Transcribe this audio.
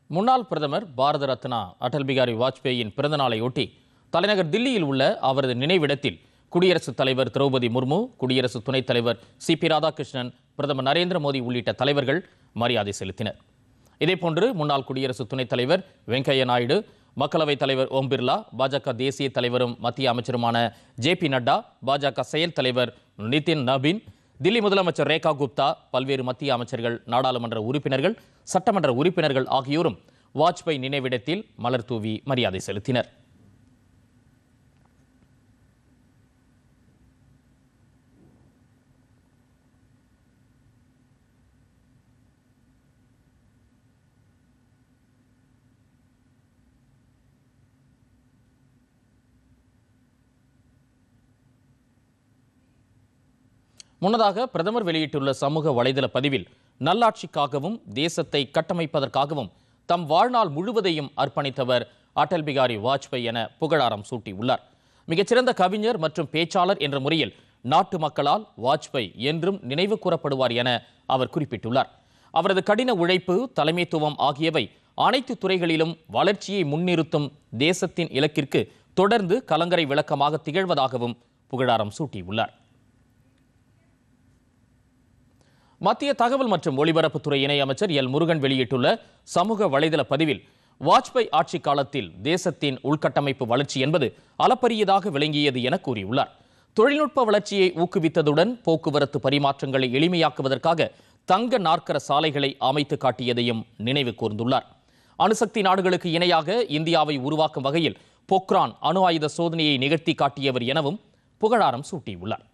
முன்னாள் பிரதமர் பாரத ரத்னா அடல் பிகாரி வாஜ்பேயின் பிறந்தநாளையொட்டி தலைநகர் தில்லியில் உள்ள அவரது நினைவிடத்தில் குடியரசுத் தலைவர் திரௌபதி முர்மு, குடியரசு துணைத் தலைவர் சி.பி. ராதாகிருஷ்ணன், பிரதமர் நரேந்திர மோடி உள்ளிட்ட தலைவர்கள் மரியாதை செலுத்தினர். இதேபோன்று முன்னாள் குடியரசு துணைத் தலைவர் வெங்கையா நாயுடு, மக்களவைத் தலைவர் ஓம் பிர்லா, பாஜக தேசிய தலைவரும் மத்திய அமைச்சருமான ஜே.பி. நட்டா, பாஜக செயல் தலைவர் நிதின் நபீன், தில்லி முதலமைச்சர் ரேகா குப்தா, பல்வேறு மத்திய அமைச்சர்கள், நாடாளுமன்ற உறுப்பினர்கள், சட்டமன்ற உறுப்பினர்கள் ஆகியோரும் வாஜ்பாய் நினைவிடத்தில் மலர் தூவி மரியாதை செலுத்தினர். முன்னதாக பிரதமர் வெளியிட்டுள்ள சமூக வலைதள பதிவில், நல்லாட்சிக்காகவும் தேசத்தை கட்டமைப்பதற்காகவும் தம் வாழ்நாள் முழுவதையும் அர்ப்பணித்தவர் அடல் பிகாரி வாஜ்பாய் என புகழாரம் சூட்டியுள்ளார். மிகச்சிறந்த கவிஞர் மற்றும் பேச்சாளர் என்ற முறையில் நாட்டு மக்களால் வாஜ்பாய் என்றும் நினைவு கூறப்படுவார் என அவர் குறிப்பிட்டுள்ளார். அவரது கடின உழைப்பு, தலைமைத்துவம் ஆகியவை அனைத்து துறைகளிலும் வளர்ச்சியை முன்னிறுத்தும் தேசத்தின் இலக்கிற்கு தொடர்ந்து கலங்கரை விளக்கமாக திகழ்வதாகவும் புகழாரம் சூட்டியுள்ளார். மத்திய தகவல் மற்றும் ஒலிபரப்புத்துறை இணையமைச்சர் எல் முருகன் வெளியிட்டுள்ள சமூக வலைதள பதிவில், வாஜ்பாய் ஆட்சி காலத்தில் தேசத்தின் உள்கட்டமைப்பு வளர்ச்சி என்பது அளப்பரியதாக விளங்கியது என கூறியுள்ளார். தொழில்நுட்ப வளர்ச்சியை ஊக்குவித்ததுடன் போக்குவரத்து பரிமாற்றங்களை எளிமையாக்குவதற்காக தங்க நாற்கர சாலைகளை அமைத்து காட்டியதையும் நினைவு கூர்ந்துள்ளார். அணுசக்தி நாடுகளுக்கு இணையாக இந்தியாவை உருவாக்கும் வகையில் பொக்ரான் அணு ஆயுத சோதனையை நிகழ்த்தி காட்டியவர் எனவும் புகழாரம் சூட்டியுள்ளார்.